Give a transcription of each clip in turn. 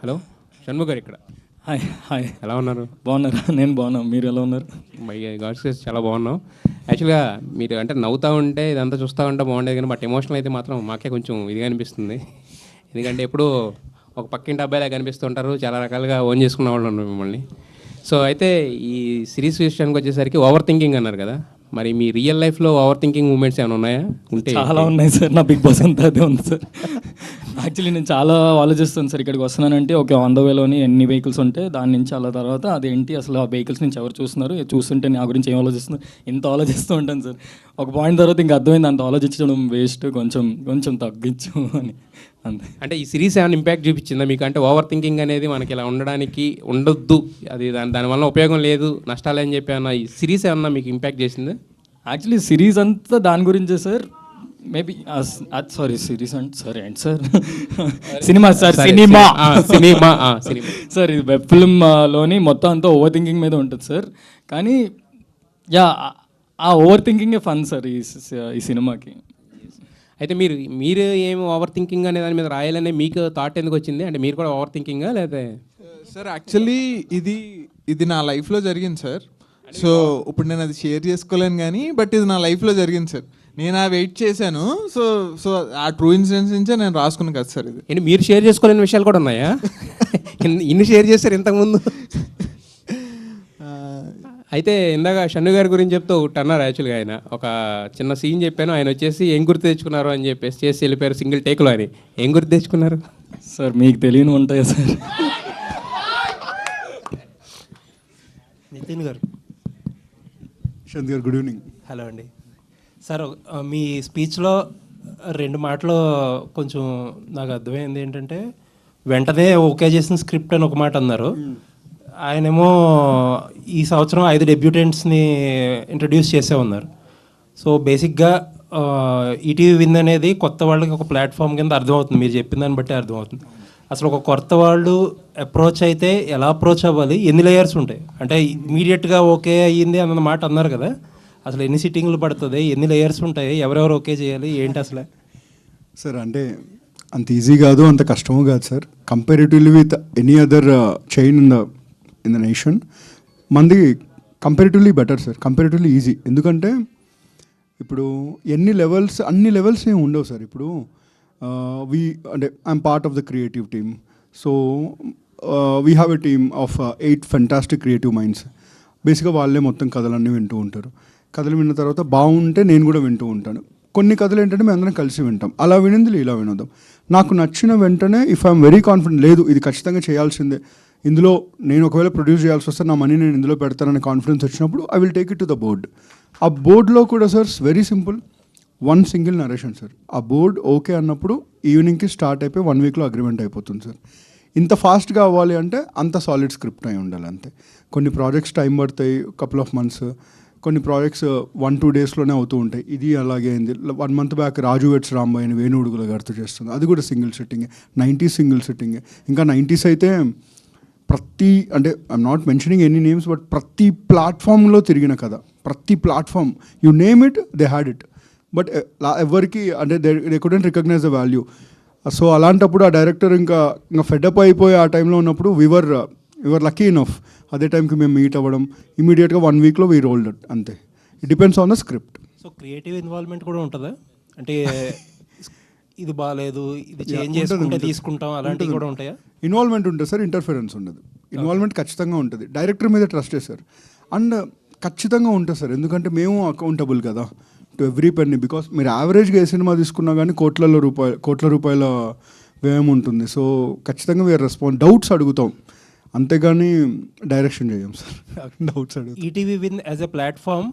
Hello Shanmukh గారు ఇక్కడ. Hi hi, ఎలా ఉన్నారు? బాగున్నారా? నేను బాగున్నాను, మీరు ఎలా ఉన్నారు? మై గాడ్స్ గ్రేస్ చాలా బాగున్నాం. యాక్చువల్గా మీరు అంటే నవ్వుతూ ఉంటే ఇదంతా చూస్తూ ఉంటే బాగుండేది, కానీ బట్ ఎమోషనల్ అయితే మాత్రం మాకే కొంచెం ఇదిగా అనిపిస్తుంది. ఎందుకంటే ఎప్పుడు ఒక పక్కింటి అబ్బాయిలా కనిపిస్తుంటారు, చాలా రకాలుగా ఓన్ చేసుకున్న వాళ్ళు ఉన్నారు మిమ్మల్ని. సో అయితే ఈ సిరీస్ విషయానికి వచ్చేసరికి ఓవర్ థింకింగ్ అన్నారు కదా, మరి మీ రియల్ లైఫ్లో ఓవర్ థింకింగ్ మూమెంట్స్ ఏమైనా ఉన్నాయా? ఉంటే చాలా ఉన్నాయి సార్. నా బిగ్ బాస్ అంతా అదే ఉంది సార్. యాక్చువల్లీ నేను చాలా ఆలోచిస్తాను సార్. ఇక్కడికి వస్తున్నానంటే ఓకే, ఆన్ ద వేలోని ఎన్ని వెహికల్స్ ఉంటే దాని నుంచి అలా తర్వాత అదేంటి అసలు ఆ వెహికల్స్ నుంచి ఎవరు చూస్తున్నారు, చూస్తుంటే నా గురించి ఏం ఆలోచిస్తున్నారు, ఇంత ఆలోచిస్తూ ఉంటాను సార్. ఒక పాయింట్ తర్వాత ఇంకా అర్థమైంది అంత ఆలోచించడం వేస్ట్, కొంచెం కొంచెం తగ్గించు అని. అంతే. అంటే ఈ సిరీస్ ఏమైనా ఇంపాక్ట్ చూపించిందా మీకు? అంటే ఓవర్ థింకింగ్ అనేది మనకి ఇలా ఉండడానికి ఉండొద్దు, అది దానివల్ల ఉపయోగం లేదు, నష్టాలు అని చెప్పి అన్న ఈ సిరీస్ ఏమన్నా మీకు ఇంపాక్ట్ చేసిందా? యాక్చువల్లీ సిరీస్ అంతా దాని గురించే సార్. మేబీ సారీ సిరీస్ అంటే సార్ ఏంటి sir, cinema sir, cinema cinema sir. ఇది వెబ్ ఫిల్మ్లోని మొత్తం అంతా ఓవర్ థింకింగ్ మీద ఉంటుంది సార్. కానీ యా, ఆ ఓవర్ థింకింగే ఫన్ సార్ ఈ సినిమాకి. అయితే మీరు ఏం ఓవర్ థింకింగ్ అనే దాని మీద రాయాలనే మీకు థాట్ ఎందుకు వచ్చింది? అంటే మీరు కూడా ఓవర్ థింకింగా లేదా? సార్ యాక్చువల్లీ ఇది నా లైఫ్లో జరిగింది సార్. సో ఇప్పుడు నేను అది షేర్ చేసుకోలేను కానీ బట్ ఇది నా లైఫ్లో జరిగింది సార్. నేను వెయిట్ చేశాను. సో సో ఆ ట్రూ ఇన్సిడెంట్స్ నుంచే నేను రాసుకున్నాను కదా సార్. ఇది ఏంటి మీరు షేర్ చేసుకోలేని విషయాలు కూడా ఉన్నాయా? ఇన్ని షేర్ చేశారు ఇంతకుముందు. అయితే ఇందాక షన్ను గారి గురించి చెప్తూ ఒకటి అన్నారు. యాక్చువల్గా ఆయన ఒక చిన్న సీన్ చెప్పాను, ఆయన వచ్చేసి ఏం గుర్తు తెచ్చుకున్నారు అని చెప్పేసి చేసి వెళ్ళిపోయారు సింగిల్ టేక్లో అని. ఏం గుర్తు తెచ్చుకున్నారు సార్? మీకు తెలియని ఉంటాయా సార్? నితిన్ గారు. శాంత్ గారు గుడ్ ఈవినింగ్. హలో అండి సార్. మీ స్పీచ్లో 2 మాటలు కొంచెం నాకు అర్థమైంది. ఏంటంటే వెంటనే ఓకే చేసిన స్క్రిప్ట్ అని ఒక మాట అన్నారు. ఆయనేమో ఈ సంవత్సరం 5 డెబ్యూటెంట్స్ని ఇంట్రడ్యూస్ చేసే ఉన్నారు. సో బేసిక్గా ఈటీవీ విన్ అనేది కొత్త వాళ్ళకి ఒక ప్లాట్ఫామ్ కింద అర్థమవుతుంది, మీరు చెప్పిన దాన్ని బట్టి అర్థమవుతుంది. అసలు ఒక కొత్త వాళ్ళు అప్రోచ్ అయితే ఎలా అప్రోచ్ అవ్వాలి, ఎన్ని లేయర్స్ ఉంటాయి, అంటే ఇమీడియట్గా ఓకే అయ్యింది అన్న మాట అన్నారు కదా, అసలు ఎన్ని సిట్టింగ్లు పడుతుంది, ఎన్ని లేయర్స్ ఉంటాయి, ఎవరెవరు ఓకే చేయాలి, ఏంటి అసలు? సార్ అంటే అంత ఈజీ కాదు, అంత కష్టము కాదు sir. Comparatively with any other chain in the nation మంది comparatively better sir, comparatively easy. ఎందుకంటే ఇప్పుడు అన్ని లెవెల్స్ ఏమి ఉండవు సార్. ఇప్పుడు అంటే I'm part of the creative team. So we have a team of 8 fantastic creative minds. బేసిక్గా వాళ్ళే మొత్తం కథలన్నీ వింటూ ఉంటారు. కథలు విన్న తర్వాత బాగుంటే నేను కూడా వింటూ ఉంటాను. కొన్ని కథలు ఏంటంటే మేము అందరం కలిసి వింటాం. అలా వినింది ఇలా వినోదాం. నాకు నచ్చిన వెంటనే ఇఫ్ ఐఎమ్ వెరీ కాన్ఫిడెంట్, లేదు ఇది ఖచ్చితంగా చేయాల్సిందే, ఇందులో నేను ఒకవేళ ప్రొడ్యూస్ చేయాల్సి వస్తే నా మనీ నేను ఇందులో పెడతానని కాన్ఫిడెన్స్ వచ్చినప్పుడు I will take it to the board. ఆ బోర్డ్లో కూడా sir very simple, 1 single narration sir. ఆ బోర్డ్ ఓకే అన్నప్పుడు ఈవినింగ్కి స్టార్ట్ అయిపోయి 1 వీక్లో అగ్రిమెంట్ అయిపోతుంది సార్. ఇంత ఫాస్ట్గా అవ్వాలి అంటే అంత సాలిడ్ స్క్రిప్ట్ అయి ఉండాలి అంతే. కొన్ని ప్రాజెక్ట్స్ టైం పడతాయి, కపుల్ ఆఫ్ మంత్స్. కొన్ని ప్రాజెక్ట్స్ 1-2 డేస్లోనే అవుతూ ఉంటాయి. ఇది అలాగే అయింది. 1 మంత్ బ్యాక్ రాజు వెట్స్ రాంబాయిని వేణుడుగుల గారితో చేస్తుంది, అది కూడా సింగిల్ సిట్టింగే. 90s single సిట్టింగే. ఇంకా 90s అయితే అంటే I'm not mentioning any names, but ప్రతి ప్లాట్ఫామ్లో తిరిగిన కదా, ప్రతి platform you name it they had it. But ఎవరికి అంటే they couldn't recognise the value. So అలాంటప్పుడు ఆ డైరెక్టర్ ఇంకా ఫెడప్ అయిపోయి ఆ టైంలో ఉన్నప్పుడు వివర్ లక్కీ ఇనఫ్. అదే టైంకి మేము మీట్ అవ్వడం, ఇమీడియట్గా 1 వీక్లో వీ రోల్డ్ ఇట్ అంతే. It depends on the script. So creative involvement కూడా ఉంటుందా? అంటే ఇది బాగాలేదు, ఇది చేంజ్ చేసుకుంటే తీసుకుంటాం, అలాంటివి కూడా ఉంటాయా? ఇన్వాల్వ్మెంట్ ఉంటుంది సార్, ఇంటర్ఫిరెన్స్ ఉండదు. ఇన్వాల్వ్మెంట్ ఖచ్చితంగా ఉంటుంది. డైరెక్టర్ మీద ట్రస్ట్ సార్, అండ్ ఖచ్చితంగా ఉంటుంది సార్. ఎందుకంటే మేము అకౌంటబుల్ కదా టు ఎవ్రీ పెన్నీ. బికాస్ మీరు యావరేజ్గా ఏ సినిమా తీసుకున్నా కానీ కోట్ల రూపాయల వ్యయం ఉంటుంది. సో ఖచ్చితంగా వీఆర్ రెస్పాన్స్, డౌట్స్ అడుగుతాం, అంతేగాని డైరెక్షన్ చేయం సార్. డౌట్స్ అడుగుతాం. ETV win as a platform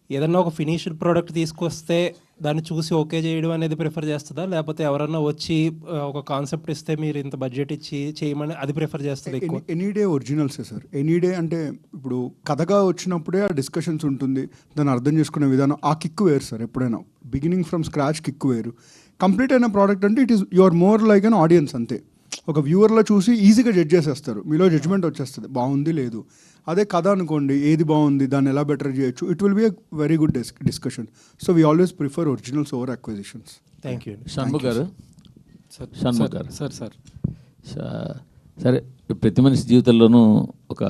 ఏదన్నా ఒక ఫినిష్డ్ ప్రోడక్ట్ తీసుకొస్తే దాన్ని చూసి ఓకే చేయడం అనేది ప్రిఫర్ చేస్తుందా, లేకపోతే ఎవరన్నా వచ్చి ఒక కాన్సెప్ట్ ఇస్తే మీరు ఇంత బడ్జెట్ ఇచ్చి చేయమని అది ప్రిఫర్ చేస్తుంది ఎక్కువ? Any day ఒరిజినల్సే sir. ఎనీడే అంటే ఇప్పుడు కథగా వచ్చినప్పుడే ఆ డిస్కషన్స్ ఉంటుంది, దాన్ని అర్థం చేసుకునే విధానం, ఆ కిక్ వేరు సార్. ఎప్పుడైనా బిగినింగ్ ఫ్రమ్ స్క్రాచ్ కిక్ వేరు. కంప్లీట్ అయిన ప్రోడక్ట్ అంటే it is you are more like an audience అంతే. ఒక వ్యూవర్లో చూసి ఈజీగా జడ్జ్ చేసేస్తారు, మీలో జడ్జ్మెంట్ వచ్చేస్తుంది బాగుంది లేదు. అదే కథ అనుకోండి, ఏది బాగుంది, దాన్ని ఎలా బెటర్ చేయొచ్చు, it will be a very good discussion. So we always prefer originals over acquisitions. Thank you. Shanmukh గారు. సార్ సరే, ప్రతి మనిషి జీవితంలోనూ ఒక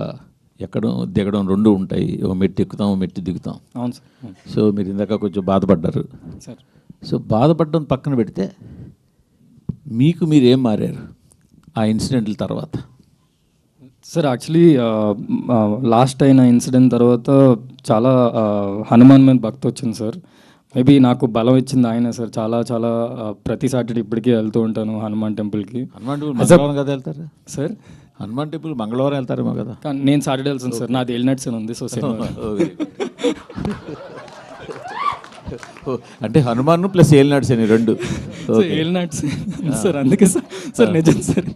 ఎక్కడం దిగడం రెండు ఉంటాయి. ఒక మెట్టు ఎక్కుతాం, ఒక మెట్టు దిగుతాం. అవును సార్. అవును సో మీరు ఇందాక కొంచెం బాధపడ్డారు. సార్. సో బాధపడడం పక్కన పెడితే మీకు మీరు ఏం మారారు ఆ ఇన్సిడెంట్ల తర్వాత? సార్ యాక్చువల్లీ లాస్ట్ అయిన ఇన్సిడెంట్ తర్వాత చాలా హనుమాన్ మీద భక్తి వచ్చింది సార్. మేబీ నాకు బలం ఇచ్చింది ఆయన సార్. చాలా చాలా ప్రతి సాటర్డే ఇప్పటికీ వెళ్తూ ఉంటాను హనుమాన్ టెంపుల్కి. హనుమాన్ టెంపుల్ మంగళవారం కదా వెళ్తారు సార్? హనుమాన్ టెంపుల్ మంగళవారం వెళ్తారేమో కదా? కానీ నేను సాటర్డే వెళ్తాను సార్. నాది ఏలినట్స్ అని ఉంది. సో అంటే హనుమాన్ ప్లస్ ఏలినాడ్స్ అని రెండు. ఏలినట్స్ సార్, అందుకే సార్ నిజం సార్.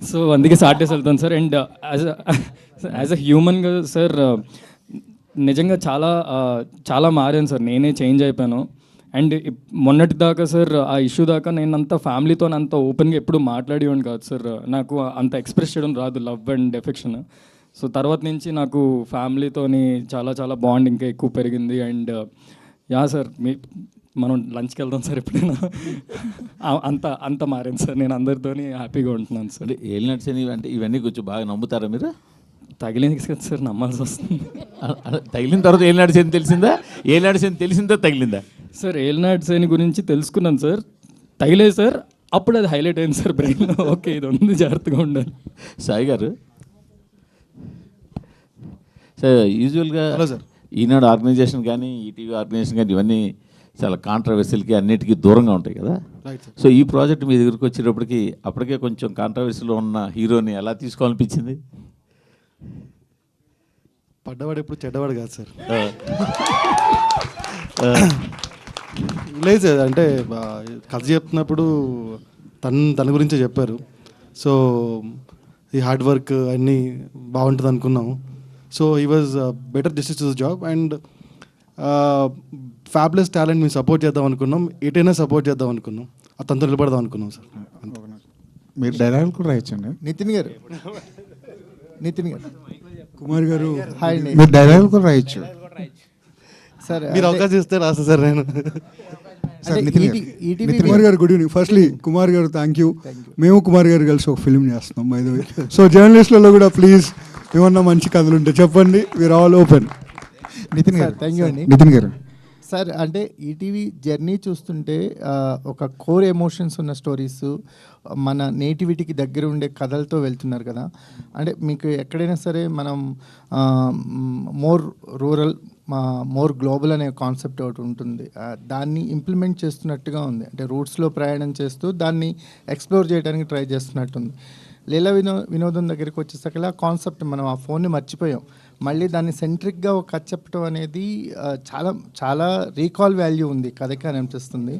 సో అందుకే సాటర్డేస్ వెళ్తాను సార్. అండ్ యాజ్ అ హ్యూమన్గా సార్ నిజంగా చాలా చాలా మారాను సార్. నేనే చేంజ్ అయిపోయాను. అండ్ మొన్నటి దాకా సార్ ఆ ఇష్యూ దాకా నేను అంత ఫ్యామిలీతో అంత ఓపెన్గా ఎప్పుడు మాట్లాడేవాడిని కాదు సార్. నాకు అంత ఎక్స్ప్రెస్ చేయడం రాదు, లవ్ అండ్ ఎఫెక్షన్. సో తర్వాత నుంచి నాకు ఫ్యామిలీతోని చాలా చాలా బాండ్ ఇంకా ఎక్కువ పెరిగింది. అండ్ యా సార్, మనం లంచ్కి వెళ్దాం సార్ ఎప్పుడైనా. అంత మారాను సార్. నేను అందరితోని హ్యాపీగా ఉంటున్నాను సార్. అంటే ఏలినాడ్స్ అని అంటే ఇవన్నీ కొంచెం బాగా నమ్ముతారా మీరు? తగిలింది కదా సార్, నమ్మాల్సి వస్తుంది. తగిలిన తర్వాత ఏలినాడ్స్ అని తెలిసిందా? ఏలినాడ్స్ అని తెలిసిందా తగిలిందా? సార్ ఏలినాడ్స్ అని గురించి తెలుసుకున్నాను సార్. తగిలేదు సార్. అప్పుడు అది హైలైట్ అయింది సార్ బ్రెయిన్లో. ఓకే, ఇది ఉంది, జాగ్రత్తగా ఉండాలి. సాయి గారు, సార్ యూజువల్గా ఈనాడు ఆర్గనైజేషన్ కానీ ఈటీవీ ఆర్గనైజేషన్ కానీ ఇవన్నీ చాలా కాంట్రవర్సీలకి అన్నిటికీ దూరంగా ఉంటాయి కదా. సో ఈ ప్రాజెక్ట్ మీ దగ్గరికి వచ్చేటప్పటికి అప్పటికే కొంచెం కాంట్రవర్సీలో ఉన్న హీరోని ఎలా తీసుకోవాలనిపించింది? పడ్డవాడు ఎప్పుడు చెడ్డవాడు కాదు సార్. లేదు సార్, అంటే కథ చెప్తున్నప్పుడు తన గురించే చెప్పారు. సో ఈ హార్డ్ వర్క్ అన్నీ బాగుంటుంది అనుకున్నాము. సో ఈ was better justice to the job. And fables talent మేము సపోర్ట్ చేద్దాం అనుకున్నాం. ఎటైనా సపోర్ట్ చేద్దాం అనుకున్నాం. అతనితో నిలబడదాం అనుకున్నాం సార్. మీరు డైలాగులు కూడా రాయొచ్చండి. నితిన్ గారు కుమార్ గారు హాయ్ అండి. మీరు డైలాగులు కూడా రాయొచ్చు సార్ మీరు అవకాశం ఇస్తే రాస్తా సార్ నేను. సార్. నితిన్ గారు, ఈటీవీ కుమార్ గారు గుడ్ ఈవినింగ్. ఫస్ట్లీ కుమార్ గారు థ్యాంక్ యూ. మేము కుమార్ గారు కలిసి ఒక ఫిల్మ్ చేస్తున్నాం బై ద వే. సో జర్నలిస్టులలో కూడా ప్లీజ్ ఏమన్నా మంచి కథలు ఉంటే చెప్పండి. We are all open. నితిన్ గారు, థ్యాంక్ యూ అండి. నితిన్ గారు, సార్ అంటే ఈటీవీ జర్నీ చూస్తుంటే ఒక కోర్ ఎమోషన్స్ ఉన్న స్టోరీస్, మన నేటివిటీకి దగ్గర ఉండే కథలతో వెళ్తున్నారు కదా. అంటే మీకు ఎక్కడైనా సరే మనం మోర్ రూరల్, మోర్ గ్లోబల్ అనే కాన్సెప్ట్ ఒకటి ఉంటుంది. దాన్ని ఇంప్లిమెంట్ చేస్తున్నట్టుగా ఉంది. అంటే రూట్స్లో ప్రయాణం చేస్తూ దాన్ని ఎక్స్ప్లోర్ చేయడానికి ట్రై చేస్తున్నట్టుంది. లీలా వినోదం దగ్గరికి వచ్చేసరికి కాన్సెప్ట్ మనం ఆ ఫోన్ని మర్చిపోయాం. మళ్ళీ దాన్ని సెంట్రిక్గా ఒక కథ చెప్పడం అనేది చాలా చాలా రీకాల్ వాల్యూ ఉంది కథకి అని అనిపిస్తుంది.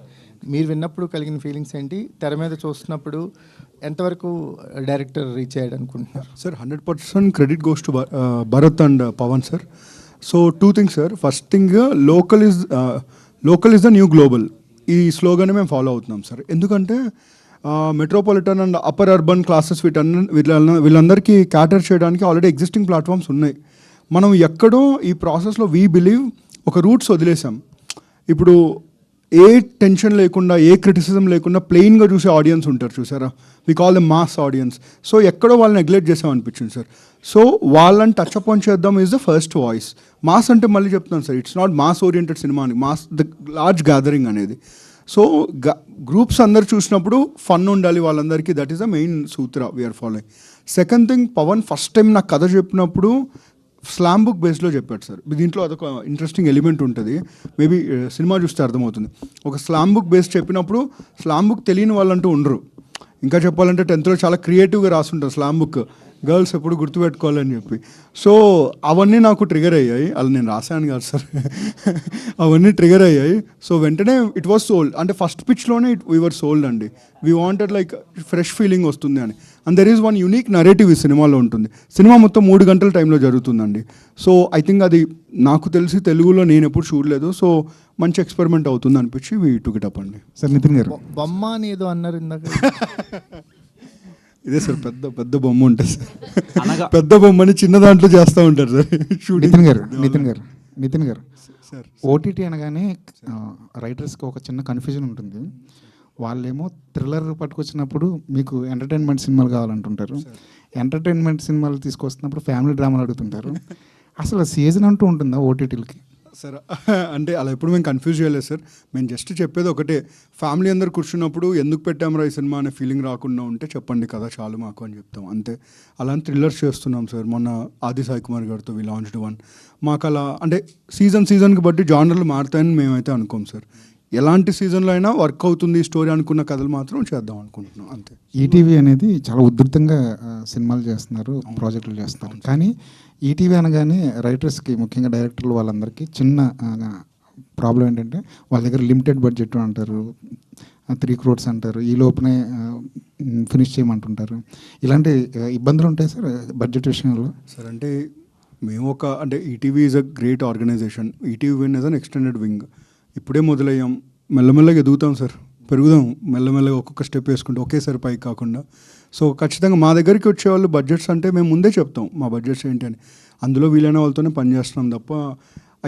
మీరు విన్నప్పుడు కలిగిన ఫీలింగ్స్ ఏంటి? తెర మీద చూస్తున్నప్పుడు ఎంతవరకు డైరెక్టర్ రీచ్ అయ్యాడు అనుకుంటున్నారు? Sir 100% credit goes to Bharat and Pavan sir. So 2 things sir. First thing, local is the new global. ఈ స్లోగానే మేము ఫాలో అవుతున్నాం సార్. ఎందుకంటే metropolitan and upper urban classes వీళ్ళందరికీ క్యాటర్ చేయడానికి ఆల్రెడీ ఎగ్జిస్టింగ్ ప్లాట్ఫామ్స్ ఉన్నాయి. మనం ఎక్కడో ఈ ప్రాసెస్లో వీ బిలీవ్ ఒక రూట్స్ వదిలేసాం. ఇప్పుడు ఏ టెన్షన్ లేకుండా, ఏ క్రిటిసిజం లేకుండా ప్లెయిన్గా చూసే ఆడియన్స్ ఉంటారు చూసారా, we call the mass audience. So ఎక్కడో వాళ్ళని నెగ్లెక్ట్ చేసాం అనిపించింది సార్. సో వాళ్ళని టచ్ అపాన్ చేద్దాం is the first voice. Mass అంటే మళ్ళీ చెప్తున్నాను sir, it's not mass oriented cinema అని, మాస్ ద లార్జ్ గ్యాదరింగ్ అనేది. సో గ్రూప్స్ అందరు చూసినప్పుడు ఫన్ ఉండాలి వాళ్ళందరికీ. దట్ ఈస్ ద మెయిన్ సూత్ర we're following. Second thing, Pavan first time నాకు కథ చెప్పినప్పుడు స్లామ్ బుక్ బేస్లో చెప్పాడు సార్. దీంట్లో అదొక ఇంట్రెస్టింగ్ ఎలిమెంట్ ఉంటుంది, మేబీ సినిమా చూస్తే అర్థమవుతుంది. ఒక స్లామ్ బుక్ బేస్ చెప్పినప్పుడు స్లామ్ బుక్ తెలియని వాళ్ళంటూ ఉండరు. ఇంకా చెప్పాలంటే 10th చాలా క్రియేటివ్గా రాస్తుంటారు స్లామ్ బుక్, గర్ల్స్ ఎప్పుడు గుర్తుపెట్టుకోవాలని చెప్పి. సో అవన్నీ నాకు ట్రిగర్ అయ్యాయి. అలా నేను రాశాను కాదు సార్, అవన్నీ ట్రిగర్ అయ్యాయి. సో వెంటనే ఇట్ వాజ్ సోల్డ్. అంటే ఫస్ట్ పిచ్లోనే వీ వర్ సోల్డ్ అండి. We wanted like fresh feeling వస్తుంది అని. And there is one unique narrative ఈ సినిమాలో ఉంటుంది. సినిమా మొత్తం 3 గంటల టైంలో జరుగుతుందండి. సో ఐ థింక్ అది నాకు తెలిసి తెలుగులో నేను ఎప్పుడు చూడలేదు. సో మంచి ఎక్స్పెరిమెంట్ అవుతుంది అనిపించి వీ టుక్ ఇట్ అప్ అండి. సార్ నితిన్ గారు, బొమ్మ అని ఏదో అన్నారు ఇందాక. ఇదే సార్ పెద్ద బొమ్మ ఉంటుంది సార్. పెద్ద బొమ్మని చిన్న దాంట్లో చేస్తూ ఉంటారు sir. Nithin garu sir, OTT అనగానే రైటర్స్కి ఒక చిన్న కన్ఫ్యూజన్ ఉంటుంది. వాళ్ళేమో థ్రిల్లర్ పట్టుకొచ్చినప్పుడు మీకు ఎంటర్టైన్మెంట్ సినిమాలు కావాలంటుంటారు, ఎంటర్టైన్మెంట్ సినిమాలు తీసుకొస్తున్నప్పుడు ఫ్యామిలీ డ్రామాలు అడుగుతుంటారు. అసలు సీజన్ అంటూ ఉంటుందా ఓటీటీలకి? సార్ అంటే అలా ఎప్పుడు మేము కన్ఫ్యూజ్ చేయలేదు సార్. మేము జస్ట్ చెప్పేది ఒకటే, ఫ్యామిలీ అందరు కూర్చున్నప్పుడు ఎందుకు పెట్టామరా ఈ సినిమా అనే ఫీలింగ్ రాకుండా ఉంటే చెప్పండి కదా చాలు మాకు అని చెప్తాం అంతే. అలాంటి థ్రిల్లర్స్ చేస్తున్నాం సార్. మొన్న ఆది సాయి కుమార్ గారితో వి లాంచ్డ్ వన్. మాకు అలా అంటే సీజన్కి బట్టి జానర్లు మారుతాయని మేమైతే అనుకోం సార్. ఎలాంటి సీజన్లో అయినా వర్క్ అవుతుంది స్టోరీ అనుకున్న కథలు మాత్రం చేద్దాం అనుకుంటున్నాం అంతే. ఈటీవీ అనేది చాలా ఉధృతంగా సినిమాలు చేస్తున్నారు, ప్రాజెక్టులు చేస్తున్నారు. కానీ ఈటీవీ అనగానే రైటర్స్కి, ముఖ్యంగా డైరెక్టర్లు వాళ్ళందరికీ చిన్న ప్రాబ్లం ఏంటంటే వాళ్ళ దగ్గర లిమిటెడ్ బడ్జెట్ అంటారు, 3 crores అంటారు, ఈ లోపునే ఫినిష్ చేయమంటుంటారు. ఇలాంటి ఇబ్బందులు ఉంటాయి సార్ బడ్జెట్ విషయంలో? సార్ అంటే మేము అంటే ETV is a great organisation. ETV win is an extended wing. ఇప్పుడే మొదలయ్యాం, మెల్లమెల్లగా ఎదుగుతాం సార్, పెరుగుదాం మెల్లమెల్లగా, ఒక్కొక్క స్టెప్ వేసుకుంటే ఒకేసారి పైకి కాకుండా. సో ఖచ్చితంగా మా దగ్గరికి వచ్చేవాళ్ళు బడ్జెట్స్ అంటే మేము ముందే చెప్తాం మా బడ్జెట్స్ ఏంటి అని. అందులో వీలైన వాళ్ళతోనే పనిచేస్తున్నాం తప్ప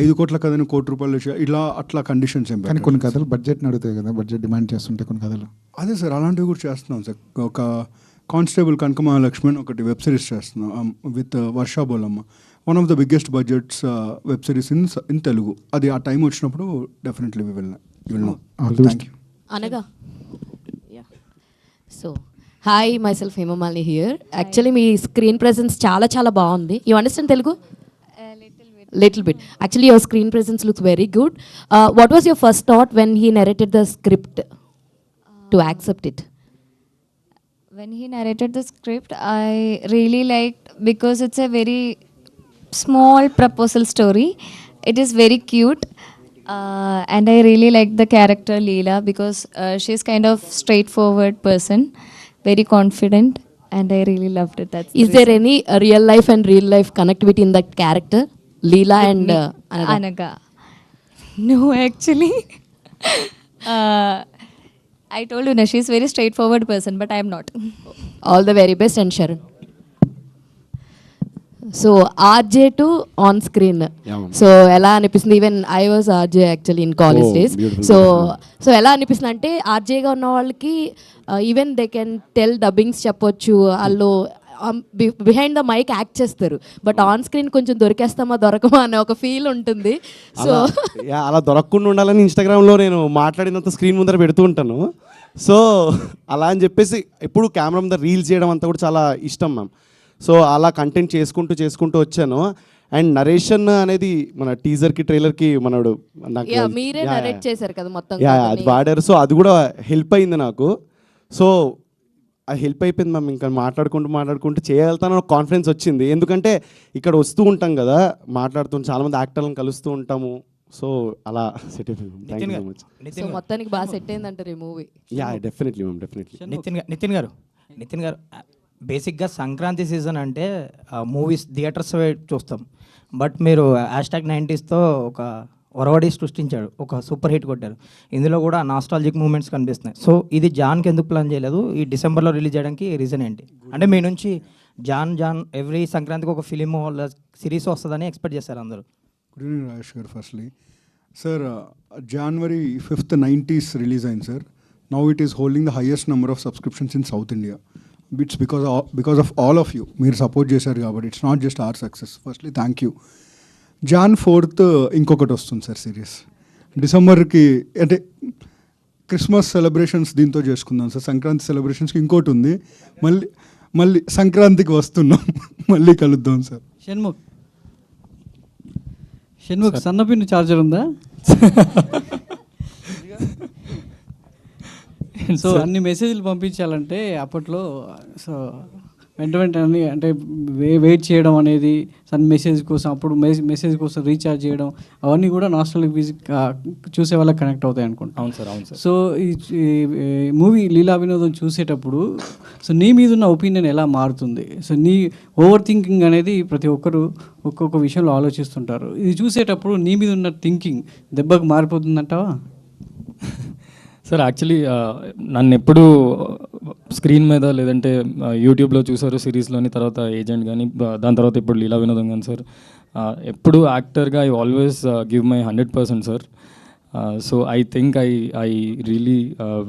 5 కోట్ల కథని ₹1 ఇలా అట్లా కండిషన్స్ ఏం. కానీ కొన్ని కథలు బడ్జెట్ని అడుగుతాయి కదా, బడ్జెట్ డిమాండ్ చేస్తుంటే కొన్ని కథలు. అదే సార్, అలాంటివి కూడా చేస్తున్నాం సార్. ఒక కానిస్టేబుల్ కనక మహాలక్ష్మి ఒకటి వెబ్ సిరీస్ చేస్తున్నాం with Varsha Bollamma. One of the biggest budgets web series in Telugu. అది ఆ టైం వచ్చినప్పుడు definitely we will know. Thank you. అనగా so hi, myself Hemamalini here. Actually మీ స్క్రీన్ ప్రెజెన్స్ చాలా చాలా బాగుంది. You understand Telugu? Little bit. Actually, your screen presence looks very good. What was your first thought when he narrated the script to accept it? When he narrated the script, I really liked, because it's a very small proposal story. It is very cute. And I really liked the character Leela, because she's kind of straightforward person, very confident, and I really loved it. That's Is there any real life and real life connectivity in that character? Leela and Anaga. No, actually. I told you, she's very straightforward person, but I am not. All the very best. And Sharon. So RJ to on screen. So ఎలా అనిపిస్తుంది? Even I was RJ actually in college days. So ఎలా అనిపిస్తుంది అంటే ఆర్జేగా ఉన్న వాళ్ళకి even they can tell dubbings చెప్పొచ్చు, వాళ్ళు behind the mic act చేస్తారు, బట్ ఆన్ స్క్రీన్ కొంచెం దొరికేస్తామా దొరకమా అనే ఒక ఫీల్ ఉంటుంది. సో అలా దొరకకుండా ఉండాలని ఇన్స్టాగ్రామ్లో నేను మాట్లాడినంత స్క్రీన్ ముందర పెడుతూ ఉంటాను. సో అలా అని చెప్పేసి ఎప్పుడు కెమెరా ముందర రీల్స్ చేయడం అంతా కూడా చాలా ఇష్టం మ్యామ్. సో అలా కంటెంట్ చేసుకుంటూ వచ్చాను. అండ్ నరేషన్ అనేది మన టీజర్కి ట్రైలర్కి మనడు నాకు మీరే నరేట్ చేశారు కదా మొత్తం, అది వాడారు. సో అది కూడా హెల్ప్ అయింది నాకు. సో అది హెల్ప్ అయిపోయింది మ్యామ్. ఇంకా మాట్లాడుకుంటూ చేయగలుగుతాను కాన్ఫిడెన్స్ వచ్చింది. ఎందుకంటే ఇక్కడ వస్తూ ఉంటాం కదా, మాట్లాడుతూ చాలామంది యాక్టర్లను కలుస్తూ ఉంటాము. సో అలా సెట్ అయిపోయింది. Thank you so much. So మొత్తానికి బాగా సెట్ అయిందంటారు ఈ movie? Yeah, definitely ma'am, definitely. Nitin garu బేసిక్గా సంక్రాంతి సీజన్ అంటే మూవీస్ థియేటర్స్ చూస్తాం, బట్ మీరు #90sతో ఒక ఒరవడి సృష్టించాడు, ఒక సూపర్ హిట్ కొట్టారు. ఇందులో కూడా నాస్టాలజిక్ మూమెంట్స్ కనిపిస్తున్నాయి. సో ఇది జాన్కి ఎందుకు ప్లాన్ చేయలేదు? ఈ డిసెంబర్లో రిలీజ్ చేయడానికి రీజన్ ఏంటి? అంటే మీ నుంచి జాన్ ఎవ్రీ సంక్రాంతికి ఒక ఫిలిం సిరీస్ వస్తుందని ఎక్స్పెక్ట్ చేశారు అందరూ. గుడ్ ఈవినింగ్ రాజేష్ గారు. Firstly sir, January 5th 90s release అయింది సార్. Now it is holding the highest number of subscriptions in South India. It's because of all of you. మీరు support చేశారు కాబట్టి. It's not just our success. Firstly thank you. Jan 4th ఇంకొకటి వస్తుంది sir series. డిసెంబర్కి అంటే Christmas celebrations దీంతో చేసుకుందాం sir. Sankranti సెలబ్రేషన్స్కి ఇంకోటి ఉంది. మళ్ళీ సంక్రాంతికి వస్తున్నాం, మళ్ళీ కలుద్దాం సార్. షణ్ముఖ్ సన్నపిన్ చార్జర్ ఉందా? సో అన్ని మెసేజ్లు పంపించాలంటే అప్పట్లో సో వెంటనే అంటే వెయిట్ చేయడం అనేది మెసేజ్ కోసం, అప్పుడు మెసేజ్ కోసం రీఛార్జ్ చేయడం, అవన్నీ కూడా నాస్టాల్జిక్ మ్యూజిక్ చూసే వాళ్ళకి కనెక్ట్ అవుతాయి అనుకుంటా. అవును సార్. సో ఈ మూవీ లీలా వినోదం చూసేటప్పుడు సో నీ మీద ఉన్న ఒపీనియన్ ఎలా మారుతుంది? సో నీ ఓవర్ థింకింగ్ అనేది ప్రతి ఒక్కరు ఒక్కొక్క విషయంలో ఆలోచిస్తుంటారు. ఇది చూసేటప్పుడు నీ మీద ఉన్న థింకింగ్ దెబ్బకు మారిపోతుందంటావా? సార్ యాక్చువల్లీ నన్ను ఎప్పుడు స్క్రీన్ మీద లేదంటే యూట్యూబ్లో చూసారు సిరీస్లోని, తర్వాత ఏజెంట్ కానీ, దాని తర్వాత ఇప్పుడు లీలా వినోదం కానీ సార్, ఎప్పుడు యాక్టర్గా I always give my 100% sir. So I think I really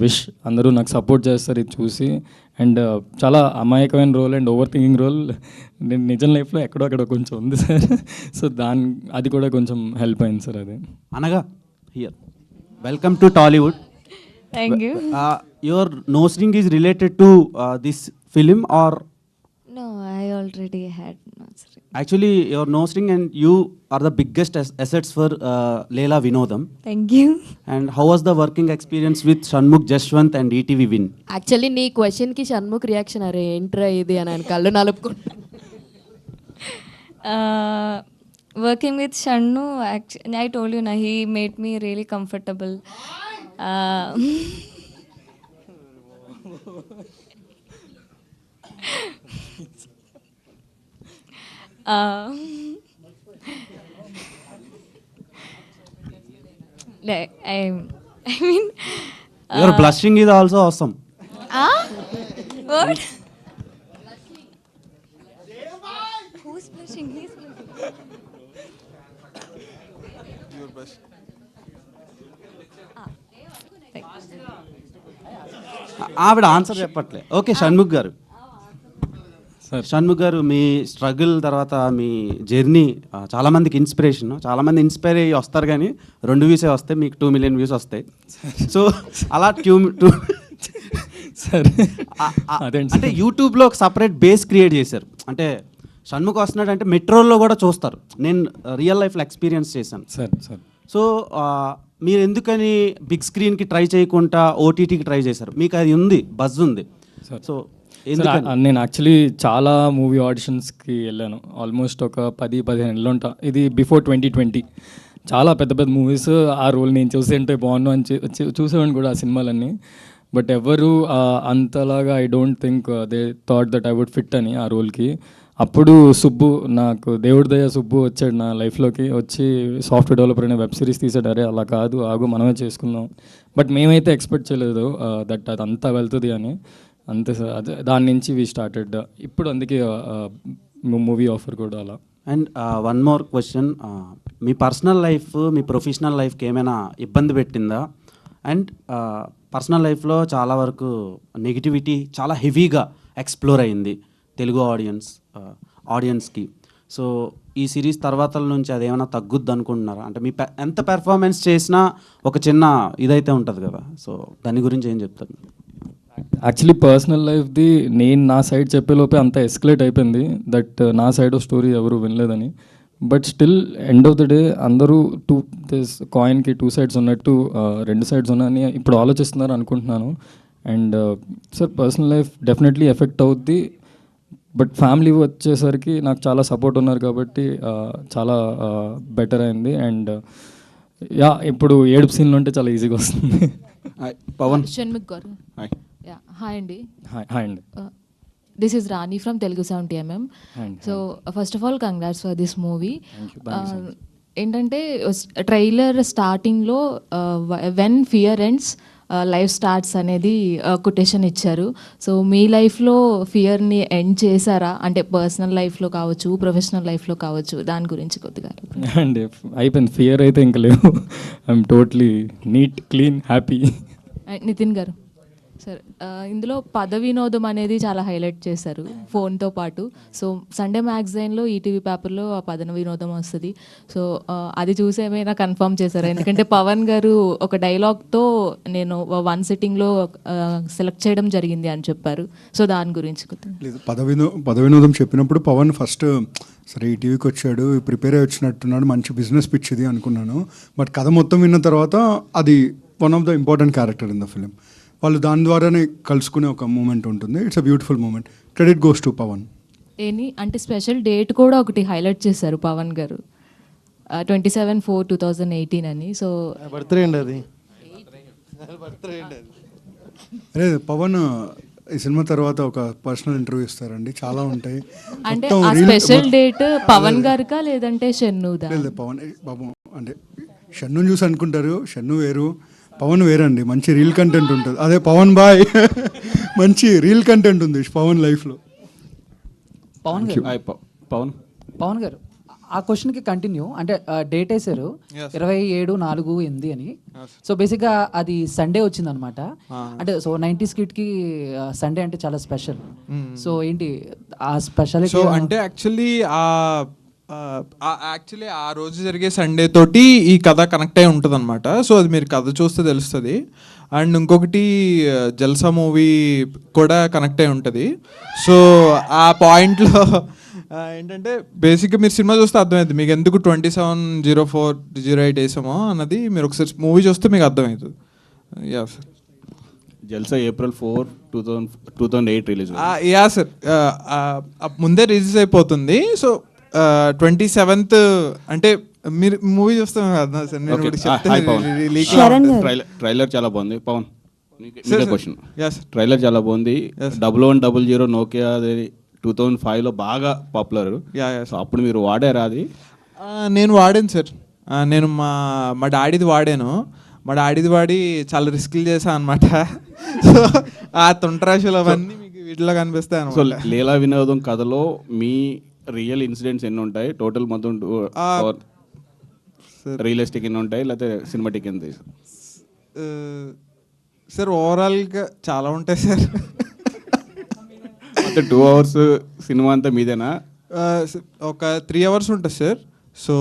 wish అందరూ నాకు సపోర్ట్ చేస్తారు ఇది చూసి. అండ్ చాలా అమాయకమైన role and overthinking role నేను నిజం లైఫ్లో ఎక్కడో అక్కడ కొంచెం ఉంది సార్. సో అది కూడా కొంచెం హెల్ప్ అయింది సార్. అది అనగా here welcome to Tollywood. Thank you. Your nose ring is related to this film, or No, I already had nursery. actually your nose ring and you are the biggest assets for Leela Vinodam. Thank you. And how was the working experience with Shanmugh Jashwant and ETV Win? Actually నీ క్వశ్చన్కి Shanmukh reaction అరే ఏంట్రా ఇది అని ఆయన కళ్ళు నలుపుకుంటా. Working with Shannu, actually, I told you, na, he made me really comfortable. Like, I mean, Your blushing is also awesome. what? Who's blushing? He's blushing. ఆవిడ answer చెప్పట్లే. ఓకే, షణ్ముఖ్ గారు. షణ్ముఖ్ గారు, మీ స్ట్రగుల్ తర్వాత మీ జర్నీ చాలామందికి ఇన్స్పిరేషన్. చాలామంది inspire అయ్యి వస్తారు కానీ 2 వ్యూసే వస్తాయి, మీకు 2 million వ్యూస్ వస్తాయి. సో అలా అంటే యూట్యూబ్లో ఒక సపరేట్ బేస్ క్రియేట్ చేశారు. అంటే షణ్ముఖ్ వస్తున్నాడు అంటే మెట్రోల్లో కూడా చూస్తారు. నేను రియల్ లైఫ్లో ఎక్స్పీరియన్స్ చేశాను సార్. సో మీరు ఎందుకని బిగ్ స్క్రీన్కి ట్రై చేయకుండా ఓటీటీకి ట్రై చేశారు? మీకు అది ఉంది, బజ్ ఉంది. సో నేను యాక్చువల్లీ చాలా మూవీ ఆడిషన్స్కి వెళ్ళాను. ఆల్మోస్ట్ ఒక 10-15 నెలలు ఉంటా. ఇది బిఫోర్ 2020. చాలా పెద్ద పెద్ద మూవీస్ ఆ రోల్ నేను చూసి ఉంటే బాగున్నాను అని చూసేవాడిని కూడా ఆ సినిమాలన్నీ. బట్ ఎవరు అంతలాగా I don't think they thought that I would fit అని ఆ రోల్కి. అప్పుడు సుబ్బు, నాకు దేవుడి దయ సుబ్బు వచ్చాడు నా లైఫ్లోకి. వచ్చి సాఫ్ట్వేర్ డెవలపర్ అనే వెబ్ సిరీస్ తీసాడు. అరే అలా కాదు, ఆగు మనమే చేసుకుందాం. బట్ మేమైతే ఎక్స్పెక్ట్ చేయలేదు దట్ అదంతా వెళ్తుంది అని. అంతే సార్, అదే దాని నుంచి వి స్టార్టెడ్. ఇప్పుడు అందుకే మూవీ ఆఫర్ కూడా అలా. And one more question, me personal life me professional లైఫ్కి ఏమైనా ఇబ్బంది పెట్టిందా? అండ్ పర్సనల్ లైఫ్లో చాలా వరకు నెగిటివిటీ చాలా హెవీగా ఎక్స్ప్లోర్ అయింది తెలుగు ఆడియన్స్కి. సో ఈ సిరీస్ తర్వాత నుంచి అదేమైనా తగ్గుద్ది అనుకుంటున్నారా? అంటే మీ ఎంత పెర్ఫార్మెన్స్ చేసినా ఒక చిన్న ఇదైతే ఉంటుంది కదా, సో దాని గురించి ఏం చెప్తారు? యాక్చువల్లీ పర్సనల్ లైఫ్ది నేను నా సైడ్ చెప్పేలోపే అంత ఎస్కలేట్ అయిపోయింది దట్ నా సైడ్ ఆఫ్ స్టోరీ ఎవరు వినలేదని. But still end of the day అందరూ కాయిన్కి 2 sides ఉన్నట్టు 2 sides ఉన్నాయని ఇప్పుడు ఆలోచిస్తున్నారు అనుకుంటున్నాను. And sir personal life definitely effect అవుద్ది. బట్ ఫ్యామిలీ వచ్చేసరికి నాకు చాలా సపోర్ట్ ఉన్నారు కాబట్టి చాలా బెటర్ అయింది. అండ్ ఇప్పుడు ఏడుపు సీన్లు ఉంటే చాలా ఈజీగా వస్తుంది. పవన్. షణ్ముఖ్ గారు. హాయ్ అండి. హాయ్ అండి. This is Rani from Telugu 70mm. So first of all congrats for this movie. ఏంటంటే ట్రైలర్ స్టార్టింగ్లో when fear ends life starts అనేది కొటేషన్ ఇచ్చారు. సో మీ లైఫ్లో ఫియర్ని ఎండ్ చేశారా? అంటే పర్సనల్ లైఫ్లో కావచ్చు, ప్రొఫెషనల్ లైఫ్లో కావచ్చు, దాని గురించి కొద్దిగా. అండ్ అయిపోయింది, ఫియర్ అయితే ఇంకా లేవు. I'm totally neat, clean, happy. Nitin garu sir, ఇందులో పద వినోదం అనేది చాలా హైలైట్ చేశారు ఫోన్తో పాటు. సో సండే మ్యాగజైన్లో ఈటీవీ పేపర్లో ఆ పద వినోదం వస్తుంది. సో అది చూసి ఏమైనా కన్ఫర్మ్ చేశారా? ఎందుకంటే పవన్ గారు ఒక డైలాగ్తో నేను 1 sittingలో సెలెక్ట్ చేయడం జరిగింది అని చెప్పారు. సో దాని గురించి లేదు, పద వినోదం చెప్పినప్పుడు పవన్ ఫస్ట్ సరే ఈటీవీకి వచ్చాడు, ప్రిపేర్ అయ్యి వచ్చినట్టున్నాడు, మంచి బిజినెస్ పిచ్ ఇది అనుకున్నాను. బట్ కథ మొత్తం విన్న తర్వాత అది one of the important character in the film. వాళ్ళు దాని ద్వారానే కలుసుకునే ఒక మూమెంట్ ఉంటుంది. It's a beautiful moment. Credit goes to Pavan. అంటే స్పెషల్ డేట్ కూడా ఒకటి హైలైట్ చేశారు పవన్ గారు, 27/4/2018 అని. సో బర్త్డే అండి అది. అదే పవన్ ఈ సినిమా తర్వాత ఒక పర్సనల్ ఇంటర్వ్యూ ఇస్తారండి, చాలా ఉంటాయి. అంటే ఆ స్పెషల్ డేట్ పవన్ గారికా లేదంటే షన్నుదా? లేదు పవన్ బాబు, అంటే షన్ను చూసి అనుకుంటారు, షన్ను వేరు, పవన్ వేరండి. మంచి రీల్ కంటెంట్ ఉంటుంది. అదే పవన్ బాయ్ మంచి రీల్ కంటెంట్ ఉంది పవన్ లైఫ్లో. పవన్ గారు ఆ క్వశ్చన్కి కంటిన్యూ అంటే డేట్ వేసారు 27/4/8 అని. సో బేసిక్గా అది సండే వచ్చిందనమాట. అంటే సో 90s కిడ్కి సండే అంటే చాలా స్పెషల్. సో ఏంటి ఆ స్పెషాలిటీ? సో అంటే యాక్చువల్లీ ఆ రోజు జరిగే సండే తోటి ఈ కథ కనెక్ట్ అయి ఉంటుంది అనమాట. సో అది మీరు కథ చూస్తే తెలుస్తుంది. అండ్ ఇంకొకటి జల్సా మూవీ కూడా కనెక్ట్ అయి ఉంటుంది. సో ఆ పాయింట్లో ఏంటంటే బేసిక్గా మీరు సినిమా చూస్తే అర్థమవుతుంది మీకు ఎందుకు 27/04/08 వేసామో అన్నది. మీరు ఒకసారి మూవీ చూస్తే మీకు అర్థమవుతుంది. Yeah sir. Jalsa April 4, 2008 release. Yeah sir, ముందే రిలీజ్ అయిపోతుంది. సో 27th అంటే మీరు మూవీ చూస్తాం కదా సార్. ట్రైలర్ చాలా బాగుంది. పవన్ క్వశ్చన్, ట్రైలర్ చాలా బాగుంది. 1100 నోకియా 2005లో బాగా పాపులర్. సో అప్పుడు మీరు వాడారా అది? నేను వాడాను సార్. నేను మా డాడీది వాడాను. మా డాడీది వాడి చాలా రిస్క్లు చేశాను అనమాట. సో ఆ తుంటరాశులు అవన్నీ మీకు వీటిలో కనిపిస్తాయి అనమాట. సో లీలా వినోదం కథలో మీ రియల్ ఇన్సిడెంట్స్ ఎన్ని ఉంటాయి టోటల్? మొత్తం రియలిస్టిక్ ఎన్ని ఉంటాయి లేకపోతే సినిమాటిక్ ఎంత? సార్ ఓవరాల్గా చాలా ఉంటాయి సార్. అంటే 2 hours సినిమా అంతా మీదేనా? ఒక 3 hours ఉంటుంది సార్. సో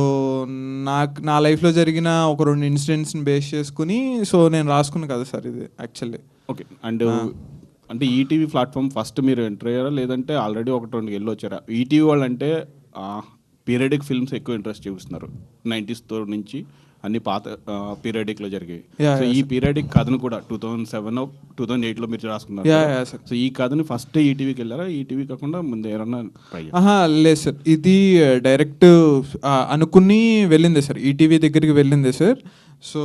నా లైఫ్లో జరిగిన ఒక 2 ఇన్సిడెంట్స్ని బేస్ చేసుకుని సో నేను రాసుకున్నాను కదా సార్ ఇది యాక్చువల్లీ. ఓకే. అండ్ అంటే ఈటీవీ ప్లాట్ఫామ్ ఫస్ట్ మీరు ఎంటర్ అయ్యారా లేదంటే ఆల్రెడీ 1-2 వెళ్ళి వచ్చారా? ఈటీవీ వాళ్ళు అంటే పీరియడిక్ ఫిల్మ్స్ ఎక్కువ ఇంట్రెస్ట్ చూపిస్తున్నారు. 90s నుంచి అన్ని పాత పీరియడిక్లో జరిగాయి. సో ఈ పీరియడిక్ కథను కూడా 2007, 2008లో మీరు రాసుకున్నారు. సో ఈ కథని ఫస్ట్ ఈటీవీకి వెళ్ళారా? ఈటీవీ కాకుండా ముందు ఏమన్నా? లేదు సార్, ఇది డైరెక్ట్ అనుకుని వెళ్ళింది సార్, ఈటీవీ దగ్గరికి వెళ్ళింది సార్. సో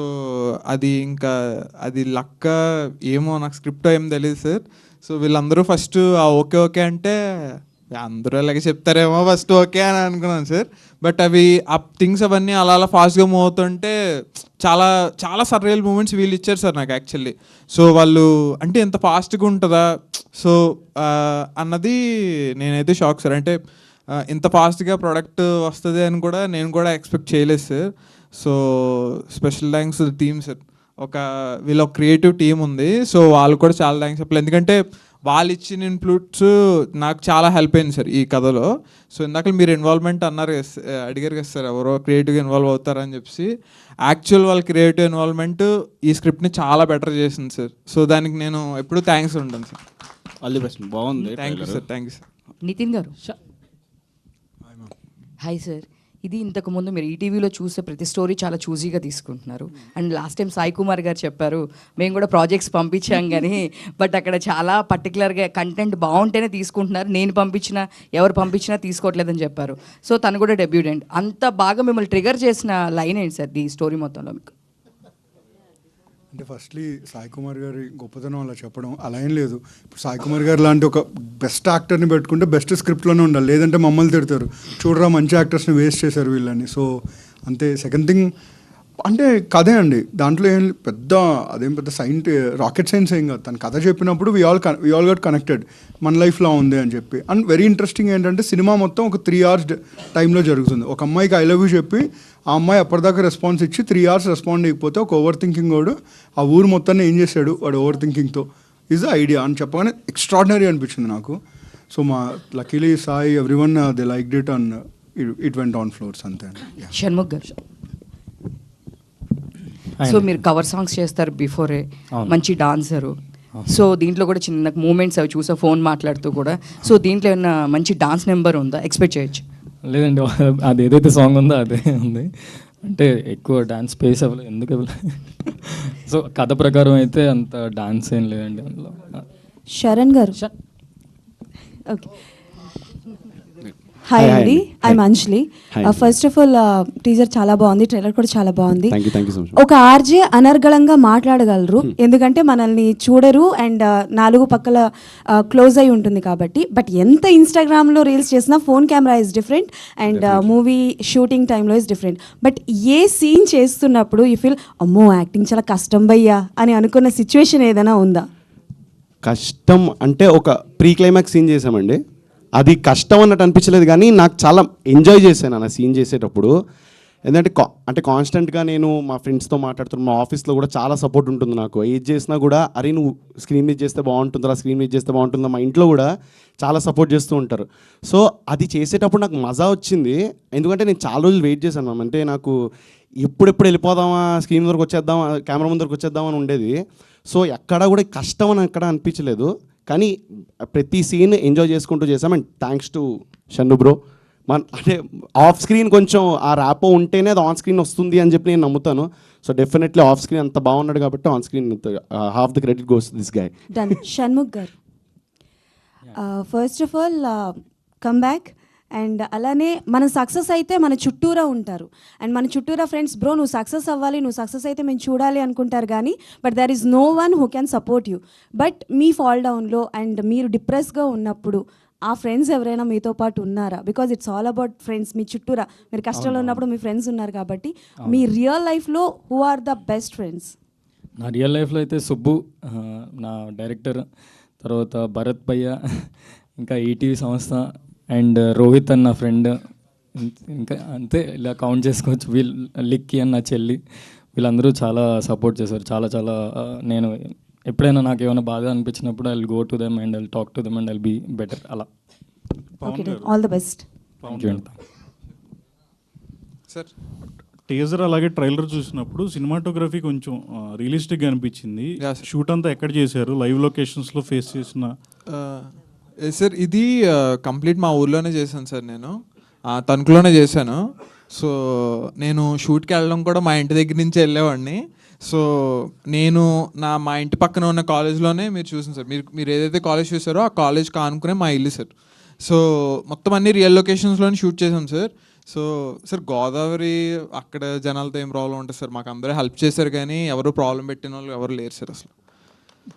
అది ఇంకా అది లక్క ఏమో, నాకు స్క్రిప్ట్ ఏం తెలియదు సార్. సో వీళ్ళందరూ ఫస్ట్ ఓకే ఓకే అంటే అందరూ అలాగే చెప్తారేమో ఫస్ట్ ఓకే అని అనుకున్నాను సార్. బట్ అవి ఆ థింగ్స్ అవన్నీ అలా ఫాస్ట్గా మూవ్ అవుతుంటే చాలా చాలా సర్రియల్ మూమెంట్స్ వీళ్ళు ఇచ్చారు సార్ నాకు యాక్చువల్లీ. సో వాళ్ళు అంటే ఎంత ఫాస్ట్గా ఉంటుందా సో అన్నది నేనైతే షాక్ సార్. అంటే ఇంత ఫాస్ట్గా ప్రోడక్ట్ వస్తుంది అని కూడా నేను కూడా ఎక్స్పెక్ట్ చేయలేదు sir. So special thanks team sir. వీళ్ళ క్రియేటివ్ టీం ఉంది. సో వాళ్ళు కూడా చాలా థ్యాంక్స్ చెప్పలేదు, ఎందుకంటే వాళ్ళు ఇచ్చిన ఇన్పుట్స్ నాకు చాలా హెల్ప్ అయింది సార్ ఈ కథలో. సో ఇందాక మీరు ఇన్వాల్వ్మెంట్ అన్నారు అడిగారు కదా సార్, ఎవరో క్రియేటివ్గా ఇన్వాల్వ్ అవుతారని చెప్పి. యాక్చువల్ వాళ్ళ క్రియేటివ్ ఇన్వాల్వ్మెంట్ ఈ స్క్రిప్ట్ని చాలా బెటర్ చేసింది సార్. సో దానికి నేను ఎప్పుడూ థ్యాంక్స్ ఉంటాను సార్. All the best. బాగుంది. Thank you sir. Thank you sir. Nithin గారు. Hi sir. ఇది ఇంతకుముందు మీరు ఈటీవీలో చూసే ప్రతి స్టోరీ చాలా చూజీగా తీసుకుంటున్నారు. And last time Sai Kumar గారు చెప్పారు మేము కూడా ప్రాజెక్ట్స్ పంపించాం కానీ బట్ అక్కడ చాలా పర్టికులర్గా కంటెంట్ బాగుంటేనే తీసుకుంటున్నారు, నేను పంపించినా ఎవరు పంపించినా తీసుకోవట్లేదని చెప్పారు. సో తను కూడా డెబ్యూటెంట్. అంత బాగా మిమ్మల్ని ట్రిగర్ చేసిన లైన్ ఏంటి సార్ ఈ స్టోరీ మొత్తంలో మీకు? అంటే ఫస్ట్లీ సాయి కుమార్ గారి గొప్పతనం అలా చెప్పడం అలా ఏం లేదు. ఇప్పుడు సాయి కుమార్ గారు లాంటి ఒక బెస్ట్ యాక్టర్ని పెట్టుకుంటే బెస్ట్ స్క్రిప్ట్లోనే ఉండాలి, లేదంటే మమ్మల్ని తిడతారు, చూడరా మంచి యాక్టర్స్ని వేస్ట్ చేశారు వీళ్ళని. సో అంతే. సెకండ్ థింగ్ అంటే కథే అండి, దాంట్లో ఏం అదేం పెద్ద రాకెట్ సైన్స్ ఏం కాదు. తను కథ చెప్పినప్పుడు వి ఆల్ గట్ కనెక్టెడ్, మన లైఫ్లో ఉంది అని చెప్పి. అండ్ వెరీ ఇంట్రెస్టింగ్ ఏంటంటే సినిమా మొత్తం ఒక 3 hours టైంలో జరుగుతుంది. ఒక అమ్మాయికి ఐ లవ్ యూ చెప్పి ఆ అమ్మాయి అప్పటిదాకా రెస్పాన్స్ ఇచ్చి 3 hours రెస్పాండ్ అయిపోతే ఒక ఓవర్ థింకింగ్ వాడు ఆ ఊరు మొత్తాన్ని ఏం చేశాడు వాడు ఓవర్ థింకింగ్తో ఈజ్ ద ఐడియా అని చెప్పగానే ఎక్స్ట్రాడినరీ అనిపించింది నాకు. సో మా luckily Sai everyone they like it and it went on floors అంతే. షణ్ముఖ్ గారు. సో మీరు కవర్ సాంగ్స్ చేస్తారు బిఫోరే, మంచి డాన్సరు. సో దీంట్లో కూడా చిన్న మూమెంట్స్ అవి చూసా ఫోన్ మాట్లాడుతూ కూడా. సో దీంట్లో ఏమన్నా మంచి డాన్స్ నెంబర్ ఉందా ఎక్స్పెక్ట్ చేయొచ్చు? లేదండి, అది ఏదైతే సాంగ్ ఉందో అదే ఉంది. అంటే ఎక్కువ డాన్స్ స్పేస్ అవ్వలేదు ఎందుకు అవ్వలేదు. సో కథ ప్రకారం అయితే అంత డాన్స్ ఏం లేదండి అందులో. శరణ్ గారు. ఓకే. హాయ్ అండి, I'm Anjali. First of all teaser చాలా బాగుంది, ట్రైలర్ కూడా చాలా బాగుంది. ఒక ఆర్జే అనర్గళంగా మాట్లాడగలరు ఎందుకంటే మనల్ని చూడరు అండ్ 4 పక్కల క్లోజ్ అయి ఉంటుంది కాబట్టి. బట్ ఎంత ఇన్స్టాగ్రామ్లో రీల్స్ చేసినా phone camera is different and movie shooting టైంలో is different. But a scene చేస్తున్నప్పుడు యూ ఫీల్ అమ్మో యాక్టింగ్ చాలా కష్టం భయ్యా అని అనుకున్న సిచ్యువేషన్ ఏదైనా ఉందా? కష్టం అంటే ఒక ప్రీ క్లైమాక్స్ సీన్ చేసామండి. అది కష్టం అన్నట్టు అనిపించలేదు, కానీ నాకు చాలా ఎంజాయ్ చేశాను ఆ సీన్ చేసేటప్పుడు. ఎందుకంటే అంటే కాన్స్టెంట్గా నేను మా ఫ్రెండ్స్తో మాట్లాడుతున్నాను, మా ఆఫీస్లో కూడా చాలా సపోర్ట్ ఉంటుంది నాకు. ఏది చేసినా కూడా అరే నువ్వు స్క్రీన్ మీద చేస్తే బాగుంటుందా, స్క్రీన్ మీద చేస్తే బాగుంటుందా, మా ఇంట్లో కూడా చాలా సపోర్ట్ చేస్తూ ఉంటారు. సో అది చేసేటప్పుడు నాకు మజా వచ్చింది, ఎందుకంటే నేను చాలా రోజులు వెయిట్ చేశాను మ్యామ్. అంటే నాకు ఎప్పుడెప్పుడు వెళ్ళిపోదామా, స్క్రీన్ ముందరకు వచ్చేద్దామా, కెమెరా ముందరకు వచ్చేద్దామని ఉండేది. సో ఎక్కడ కూడా కష్టం అని ఎక్కడ అనిపించలేదు, కానీ ప్రతి సీన్ ఎంజాయ్ చేసుకుంటూ చేసాం. And thanks to Shannu bro. అంటే ఆఫ్ స్క్రీన్ కొంచెం ఆ ర్యాపో ఉంటేనే అది ఆన్ స్క్రీన్ వస్తుంది అని చెప్పి నేను నమ్ముతాను. సో డెఫినెట్లీ ఆఫ్ స్క్రీన్ అంత బాగున్నాడు కాబట్టి on screen half the credit goes this guy. Done. Shanmukh గారు, first of all come back. And అలానే మనం సక్సెస్ అయితే మన చుట్టూరా ఉంటారు, అండ్ మన చుట్టూరా ఫ్రెండ్స్ బ్రో నువ్వు సక్సెస్ అవ్వాలి, నువ్వు సక్సెస్ అయితే మేము చూడాలి అనుకుంటారు, కానీ but there is no one who can support you. But మీ ఫాల్ డౌన్లో అండ్ మీరు డిప్రెస్గా ఉన్నప్పుడు ఆ ఫ్రెండ్స్ ఎవరైనా మీతో పాటు ఉన్నారా? Because it's all about friends. మీ చుట్టూరా మీరు కష్టంలో ఉన్నప్పుడు మీ ఫ్రెండ్స్ ఉన్నారు కాబట్టి, మీ రియల్ లైఫ్లో who are the best friends? నా రియల్ లైఫ్లో అయితే సుబ్బు నా డైరెక్టర్, తర్వాత భరత్ భయ్య, ఇంకా ఈటీవీ సంస్థ, అండ్ రోహిత్ అన్న ఫ్రెండ్, ఇంకా అంతే ఇలా కౌంట్ చేసుకోవచ్చు. లిక్కీ అన్న చెల్లి, వీళ్ళందరూ చాలా సపోర్ట్ చేశారు. చాలా చాలా నేను ఎప్పుడైనా నాకు ఏమైనా బాధ అనిపించినప్పుడు I will go to them and I will talk to them and I will be better. అలా all the best. Sir teaser అలాగే ట్రైలర్ చూసినప్పుడు సినిమాటోగ్రఫీ కొంచెం రియలిస్టిక్గా అనిపించింది. షూట్ అంతా ఎక్కడ చేశారు? లైవ్ లొకేషన్స్లో ఫేస్ చేసిన? సార్ ఇది కంప్లీట్ మా ఊర్లోనే చేశాను సార్, నేను తణుకులోనే చేశాను. సో నేను షూట్కి వెళ్ళడం కూడా మా ఇంటి దగ్గర నుంచి వెళ్ళేవాడిని. సో నేను మా ఇంటి పక్కన ఉన్న కాలేజ్లోనే మీరు చూసాను సార్, మీరు ఏదైతే కాలేజ్ చూసారో ఆ కాలేజ్ కానుకునే మా ఇల్లు సార్. సో మొత్తం అన్ని రియల్ లొకేషన్స్లోనే షూట్ చేసాం సార్. సో సార్ గోదావరి అక్కడ జనాలతో ఏం ప్రాబ్లం ఉంటుంది సార్, మాకు అందరూ హెల్ప్ చేశారు, కానీ ఎవరు ప్రాబ్లం పెట్టిన వాళ్ళు ఎవరు లేరు సార్. అసలు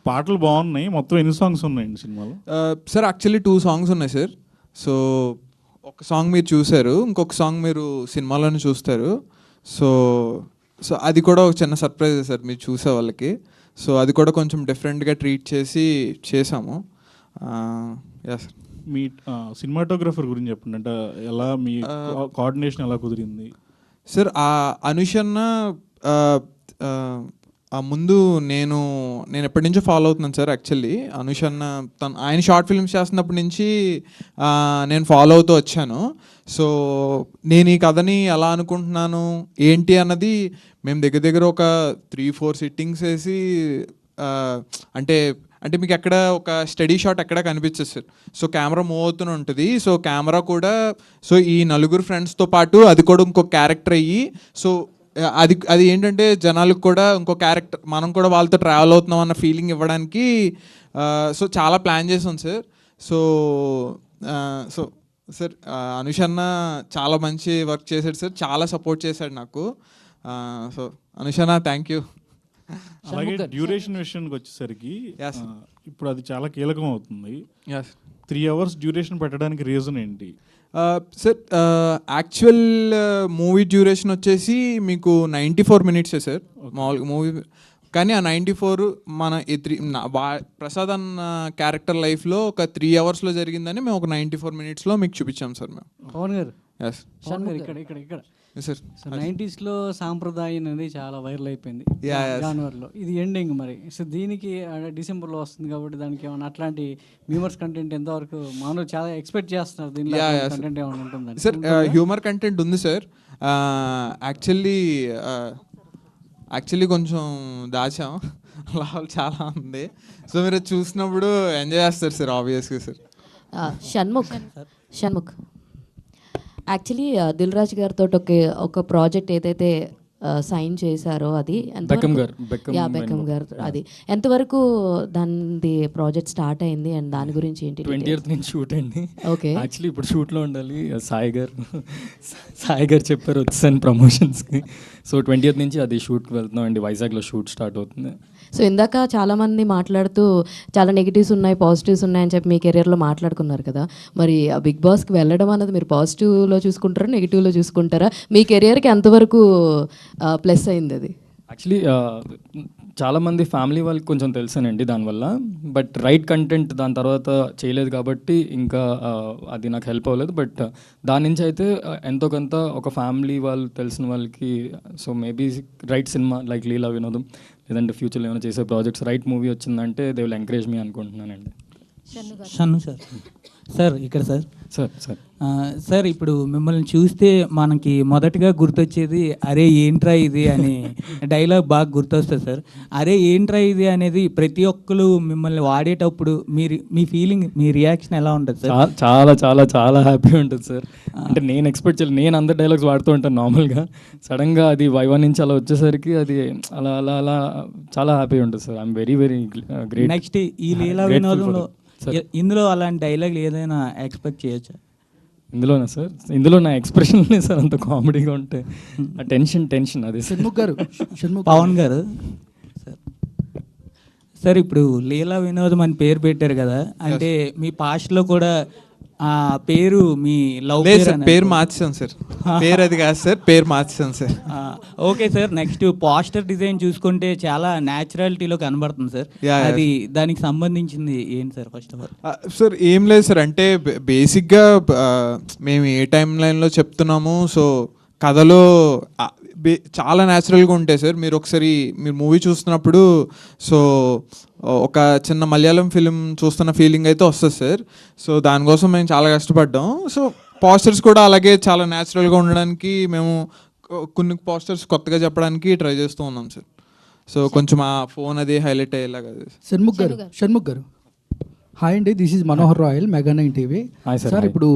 పాటలు బాగున్నాయి. మొత్తం ఎన్ని సాంగ్స్ ఉన్నాయండి సినిమాలో? సార్ యాక్చువల్లీ 2 సాంగ్స్ ఉన్నాయి సార్. సో ఒక సాంగ్ మీరు చూశారు, ఇంకొక సాంగ్ మీరు సినిమాలోనే చూస్తారు. సో సో అది కూడా ఒక చిన్న సర్ప్రైజ్ సార్ మీరు చూసే వాళ్ళకి. సో అది కూడా కొంచెం డిఫరెంట్గా ట్రీట్ చేసి చేసాము. Yeah sir. మీ సినిమాటోగ్రఫర్ గురించి చెప్పండి, అంటే ఎలా మీ కోఆర్డినేషన్ ఎలా కుదిరింది? సార్ అనుషన్న ముందు నేను ఎప్పటి నుంచో ఫాలో అవుతున్నాను సార్. యాక్చువల్లీ అనుషన్న ఆయన షార్ట్ ఫిల్మ్స్ చేస్తున్నప్పటి నుంచి నేను ఫాలో అవుతూ వచ్చాను. సో నేను ఈ కథని ఎలా అనుకుంటున్నాను ఏంటి అన్నది మేము దగ్గర ఒక 3-4 సిట్టింగ్స్ వేసి అంటే మీకు ఎక్కడ ఒక స్టడీ షాట్ ఎక్కడ కనిపించదు సార్. సో కెమెరా మూవ్ అవుతూనే ఉంటుంది. సో కెమెరా కూడా సో ఈ నలుగురు ఫ్రెండ్స్తో పాటు అది కూడా ఇంకొక క్యారెక్టర్ అయ్యి, సో అది ఏంటంటే జనాలకు కూడా ఇంకో క్యారెక్టర్, మనం కూడా వాళ్ళతో ట్రావెల్ అవుతున్నాం అన్న ఫీలింగ్ ఇవ్వడానికి సో చాలా ప్లాన్ చేసాం sir. So so sir Anushanna చాలా మంచి వర్క్ చేశాడు సార్, చాలా సపోర్ట్ చేశాడు నాకు. So Anushanna thank you. అలాగే డ్యూరేషన్ విషయానికి వచ్చేసరికి ఇప్పుడు అది చాలా కీలకం అవుతుంది. 3 hours డ్యూరేషన్ పెట్టడానికి రీజన్ ఏంటి? సార్ యాక్చువల్ మూవీ డ్యూరేషన్ వచ్చేసి మీకు 94 మినిట్సే సార్ మామూలుగా మూవీ, కానీ ఆ 94 మన ప్రసాద్ అన్న క్యారెక్టర్ లైఫ్లో ఒక 3 hours జరిగిందని మేము ఒక 94 minutesలో మీకు చూపించాం సార్ మేము. పవన్ గారు, ఎస్ ఇక్కడ సార్. 90sలో సాంప్రదాయం అనేది చాలా వైరల్ అయిపోయింది జనవరిలో, ఇది ఎండింగ్ మరి. సో దీనికి డిసెంబర్లో వస్తుంది కాబట్టి దానికి ఏమైనా అట్లాంటి హ్యూమర్స్ కంటెంట్ ఎంతవరకు మామూలు చాలా ఎక్స్పెక్ట్ చేస్తున్నారు దీనిలో కంటెంట్ ఏమైనా ఉంటుందని? సార్ హ్యూమర్ కంటెంట్ ఉంది సార్. యాక్చువల్లీ కొంచెం దాచాం, లాభాలు చాలా ఉంది. సో మీరు చూసినప్పుడు ఎంజాయ్ చేస్తారు సార్ ఆబ్వియస్గా సార్. షణ్ముఖ్ యాక్చువల్లీ దిల్ రాజు గారితో ఒక ప్రాజెక్ట్ ఏదైతే సైన్ చేశారో అది బెక్కం గారు అది ఎంతవరకు దాని ప్రాజెక్ట్ స్టార్ట్ అయింది అండ్ దాని గురించి ఏంటి? 20th నుంచి షూట్ అండి. ఓకే, యాక్చువల్లీ ఇప్పుడు షూట్లో ఉండాలి. సాయి గారు చెప్పారు వచ్చాను ప్రమోషన్స్కి. సో 20th నుంచి అది షూట్కి వెళ్తున్నాం అండి. వైజాగ్లో షూట్ స్టార్ట్ అవుతుంది. సో ఇందాక చాలామంది మాట్లాడుతూ చాలా నెగిటివ్స్ ఉన్నాయి, పాజిటివ్స్ ఉన్నాయని చెప్పి మీ కెరియర్లో మాట్లాడుకున్నారు కదా, మరి ఆ బిగ్ బాస్కి వెళ్ళడం అన్నది మీరు పాజిటివ్లో చూసుకుంటారా, నెగిటివ్లో చూసుకుంటారా? మీ కెరియర్కి ఎంతవరకు ప్లస్ అయింది అది? యాక్చువల్లీ చాలామంది ఫ్యామిలీ వాళ్ళకి కొంచెం తెలుసానండి దానివల్ల, బట్ రైట్ కంటెంట్ దాని తర్వాత చేయలేదు కాబట్టి ఇంకా అది నాకు హెల్ప్ అవ్వలేదు. బట్ దాని నుంచి అయితే ఎంతో కొంత ఒక ఫ్యామిలీ వాళ్ళు తెలిసిన వాళ్ళకి, so maybe right cinema like Leela Vinodham లేదంటే ఫ్యూచర్లో ఏమైనా చేసే ప్రాజెక్ట్స్ రైట్ మూవీ వచ్చిందంటే దే విల్ ఎంకరేజ్ మీ అనుకుంటున్నానండి. షన్ను సార్, సార్ ఇక్కడ సార్ సార్ సార్ సార్ ఇప్పుడు మిమ్మల్ని చూస్తే మనకి మొదటగా గుర్తొచ్చేది అరే ఏంట్రా ఇది అని డైలాగ్ బాగా గుర్తొస్తుంది సార్. అరే ఏంట్రా ఇది అనేది ప్రతి ఒక్కరు మిమ్మల్ని వాడేటప్పుడు మీ ఫీలింగ్, మీ రియాక్షన్ ఎలా ఉంటుంది సార్? చాలా చాలా చాలా హ్యాపీ ఉంటుంది సార్. అంటే నేను ఎక్స్పెక్ట్ చేయలేదు, నేను అందరు డైలాగ్స్ వాడుతూ ఉంటాను నార్మల్గా, సడన్గా అది వైవా నుంచి అలా వచ్చేసరికి అది అలా అలా అలా చాలా హ్యాపీ ఉంటుంది sir. I'm very very great. Next ఈ లీలా వినోదంలో ఇందులో అలాంటి డైలాగ్ ఏదైనా ఎక్స్పెక్ట్ చేయొచ్చా? ఇందులోనా సార్? ఇందులో నా ఎక్స్ప్రెషన్ లేదు సార్, అంత కామెడీగా ఉంటే ఆ టెన్షన్ అది. పవన్ గారు సార్ ఇప్పుడు లీలా వినోదం అని పేరు పెట్టారు కదా, అంటే మీ పాస్ట్లో కూడా ఆ పేరు మీ లవ్ పేరు మార్చాను సార్. పేరు అది కాదు సార్, పేరు మార్చాను sir. Okay sir. Next poster design చూసుకుంటే చాలా న్యాచురాలిటీలో కనబడుతుంది సార్. అది దానికి సంబంధించింది ఏంటి sir? First of all sir ఏం లేదు సార్, అంటే బేసిక్గా మేము ఏ టైం లైన్లో చెప్తున్నాము, సో కథలో చాలా న్యాచురల్గా ఉంటాయి సార్. మీరు ఒకసారి మీరు మూవీ చూస్తున్నప్పుడు సో ఒక చిన్న మలయాళం ఫిలిం చూస్తున్న ఫీలింగ్ అయితే వస్తుంది సార్. సో దానికోసం మేము చాలా కష్టపడ్డాం. సో పోస్టర్స్ కూడా అలాగే చాలా న్యాచురల్గా ఉండడానికి మేము కొన్ని పోస్టర్స్ కొత్తగా చెప్పడానికి ట్రై చేస్తూ ఉన్నాం సార్. సో కొంచెం ఆ ఫోన్ అది హైలైట్ అయ్యేలాగా. షణ్ముఖ్ గారు హాయ్ అండి, this is Manohar royal, mega 9 TV. Sir ఇప్పుడు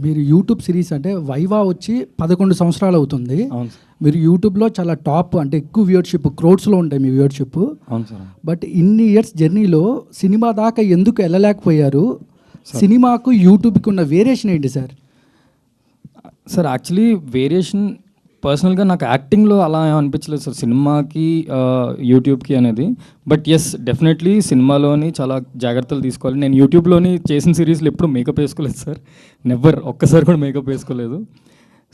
మీరు యూట్యూబ్ సిరీస్ అంటే వైవా వచ్చి 11 సంవత్సరాలు అవుతుంది. మీరు యూట్యూబ్లో చాలా టాప్, అంటే ఎక్కువ వ్యూవర్షిప్, క్రోడ్స్లో ఉంటాయి మీ వ్యూవర్షిప్. బట్ ఇన్ని ఇయర్స్ జర్నీలో సినిమా దాకా ఎందుకు వెళ్ళలేకపోయారు? సినిమాకు యూట్యూబ్కి ఉన్న వేరియేషన్ ఏంటి సార్? సార్ యాక్చువల్లీ వేరియేషన్ పర్సనల్గా నాకు యాక్టింగ్లో అలా అనిపించలేదు సార్, సినిమాకి యూట్యూబ్కి అనేది. బట్ ఎస్ డెఫినెట్లీ సినిమాలోని చాలా జాగ్రత్తలు తీసుకోవాలి. నేను యూట్యూబ్లోని చేసిన సిరీస్లో ఎప్పుడు మేకప్ వేసుకోలేదు సార్, నెవర్, ఒక్కసారి కూడా మేకప్ వేసుకోలేదు.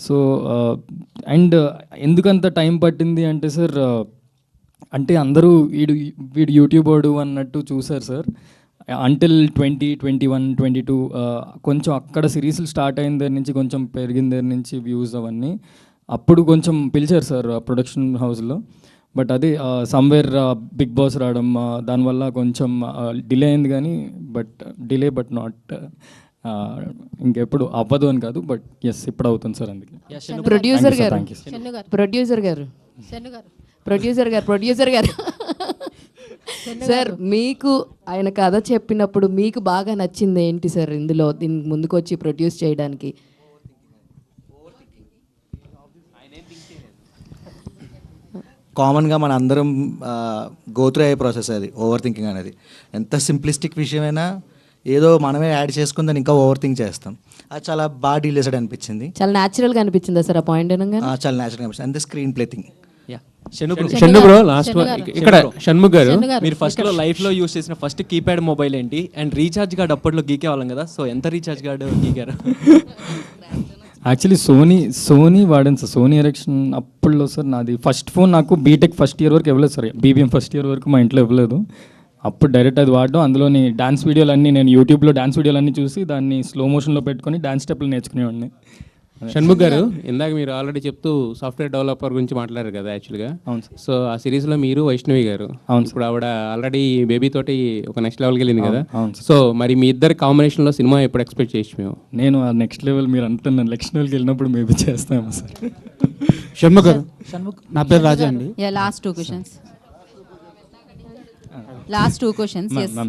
సో అండ్ ఎందుకంత టైం పట్టింది అంటే సార్, అంటే అందరూ వీడు యూట్యూబర్డు అన్నట్టు చూసారు సార్. అంటిల్ 2021, 22 కొంచెం అక్కడ సిరీస్లు స్టార్ట్ అయిన దగ్గర నుంచి కొంచెం పెరిగిన దగ్గర నుంచి వ్యూస్ అవన్నీ అప్పుడు కొంచెం పిలిచారు సార్ ప్రొడక్షన్ హౌస్లో. బట్ అది సమ్వేర్ బిగ్ బాస్ రావడం దానివల్ల కొంచెం డిలే అయింది కానీ, డిలే బట్ నాట్ ఇంకెప్పుడు అవ్వదు అని కాదు, బట్ ఎస్ ఇప్పుడు అవుతుంది సార్. అందుకే ప్రొడ్యూసర్ గారు సార్ మీకు ఆయన కథ చెప్పినప్పుడు మీకు బాగా నచ్చింది ఏంటి సార్ ఇందులో, దీనికి ముందుకు వచ్చి ప్రొడ్యూస్ చేయడానికి? కామన్గా మన అందరం గోత్రూ అయ్యే ప్రాసెస్ అది, ఓవర్ థింకింగ్ అనేది. ఎంత సింప్లిస్టిక్ విషయమైనా ఏదో మనమే యాడ్ చేసుకుని దాన్ని ఇంకా ఓవర్ థింక్ చేస్తాం. అది చాలా బాగా డీల్ చేసాడు అనిపించింది. చాలా న్యాచురల్గా అనిపించిందా సార్ ఆ పాయింట్? చాలా న్యాచురల్గా అనిపించింది. అంతే స్క్రీన్ ప్లే థింగ్. షణ్ముఖ్ గారు మీరు ఫస్ట్లో లైఫ్లో యూస్ చేసిన ఫస్ట్ కీప్యాడ్ మొబైల్ ఏంటి? అండ్ రీఛార్జ్ కార్డ్ అప్పట్లో గీకే వాళ్ళం కదా, సో ఎంత రీఛార్జ్ కార్డ్ గీకారు? యాక్చువల్లీ సోనీ వాడాను సార్, సోనీ ఎరెక్షన్ అప్పుడులో సార్. నాది ఫస్ట్ ఫోన్ నాకు బీటెక్ ఫస్ట్ ఇయర్ వరకు ఇవ్వలేదు సార్, బీబీఎం ఫస్ట్ ఇయర్ వరకు మా ఇంట్లో ఇవ్వలేదు. అప్పుడు డైరెక్ట్ అది వాడడం, అందులోని డాన్స్ వీడియోలన్నీ నేను యూట్యూబ్లో డాన్స్ వీడియోలన్నీ చూసి దాన్ని స్లో మోషన్లో పెట్టుకొని డాన్స్ స్టెప్లు నేర్చుకునేవాడిని. షణ్ముఖ్ గారు ఇందాక మీరు ఆల్రెడీ చెప్తూ సాఫ్ట్వేర్ డెవలపర్ గురించి మాట్లాడారు కదా యాక్చువల్గా. అవును. సో ఆ సిరీస్లో మీరు వైష్ణవి గారు, అవును, ఇప్పుడు ఆవిడ ఆల్రెడీ బేబీ తోటి ఒక నెక్స్ట్ లెవెల్కి వెళ్ళింది కదా. సో మరి మీ ఇద్దరు కాంబినేషన్లో సినిమా ఎప్పుడు ఎక్స్పెక్ట్ చేయొచ్చు మేము? నేను ఆ నెక్స్ట్ లెవెల్ మీరు అంటున్నాను, నెక్స్ట్ లెవెల్కి వెళ్ళినప్పుడు మేబీ చేస్తాము సార్. షణ్ముఖ్ గారు, నా పేరు రాజా అండి. Last two questions.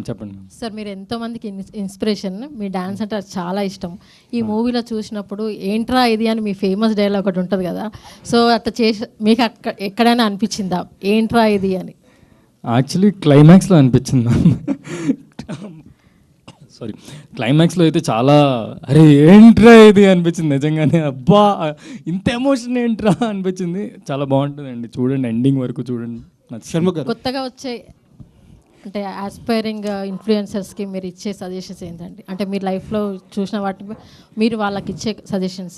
చెప్పండి సార్, మీరు ఎంతో మందికి ఇన్స్పిరేషన్, మీ డాన్స్ అంటే చాలా ఇష్టం. ఈ మూవీలో చూసినప్పుడు ఏంట్రా ఇది అని మీ ఫేమస్ డైలాగ్ ఒకటి ఉంటుంది కదా, సో అట్లా చేసి మీకు ఎక్కడైనా అనిపించిందా ఏంట్రా ఇది అని? యాక్చువల్లీ క్లైమాక్స్లో అనిపించింది. సారీ, క్లైమాక్స్లో అయితే చాలా అరే ఏంట్రా ఇది అనిపించింది నిజంగానే. అబ్బా ఇంత ఎమోషన్ ఏంట్రా అనిపించింది. చాలా బాగుంటుందండి, చూడండి, ఎండింగ్ వరకు చూడండి. కొత్తగా వచ్చే అంటే ఆస్పైరింగ్ ఇన్ఫ్లుయెన్సర్స్కి మీరు ఇచ్చే సజెషన్స్ ఏంటండి? అంటే మీరు లైఫ్లో చూసిన వాటిని మీరు వాళ్ళకి ఇచ్చే సజెషన్స్.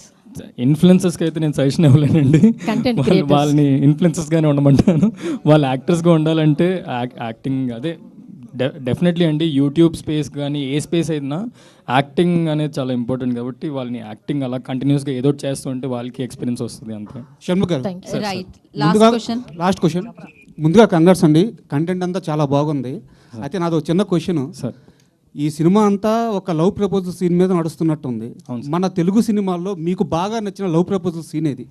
ఇన్ఫ్లుయెన్సర్స్కి అయితే నేను సజెషన్ ఇవ్వలేనండి. Content వాళ్ళు creators. వాళ్ళని ఇన్ఫ్లుయెన్సర్స్గానే ఉండమంటాను. వాళ్ళు యాక్టర్స్గా ఉండాలంటే యాక్టింగ్ అదే డెఫినెట్లీ అండి. యూట్యూబ్ స్పేస్ కానీ ఏ స్పేస్ అయినా యాక్టింగ్ అనేది చాలా ఇంపార్టెంట్ కాబట్టి వాళ్ళని యాక్టింగ్ అలా కంటిన్యూస్గా ఏదో ఒకటి చేస్తూ ఉంటే వాళ్ళకి ఎక్స్పీరియన్స్ వస్తుంది అంతే. షణ్ముఖ్ గారు Thank you. Sir, right last question ముందుగా కంగ్రాట్స్ అండి, కంటెంట్ అంతా చాలా బాగుంది. అయితే నాది ఒక చిన్న క్వశ్చన్. సార్, ఈ సినిమా అంతా ఒక లవ్ ప్రపోజల్ సీన్ మీద నడుస్తున్నట్టుంది. మన తెలుగు సినిమాల్లో మీకు బాగా నచ్చిన లవ్ ప్రపోజల్ సీన్ ఏది?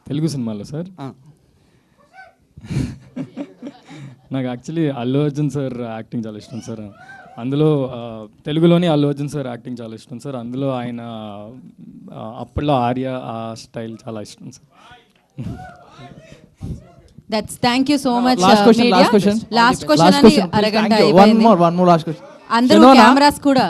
తెలుగు సినిమాలో సార్ నాకు actually Allu Arjun sir acting చాలా ఇష్టం సార్. అందులో తెలుగులోని అల్లు అర్జున్ సార్ యాక్టింగ్ చాలా ఇష్టం సార్. అందులో ఆయన అప్పట్లో ఆర్య ఆ స్టైల్ చాలా ఇష్టం sir. That's thank you so much. Last question అని అరగంట అయిపోయింది. One more last question. అందరూ కెమెరాస్ కూడా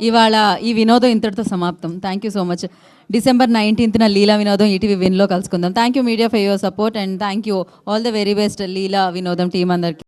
ఇవాళ ఈ వినోదం ఇంతటితో సమాప్తం. Thank you so much. December 19th Leela Vinodham ETV విన్లో కలుసుకుందాం. Thank you media for your support and thank you all the very best Leela Vinodham team అందరికి.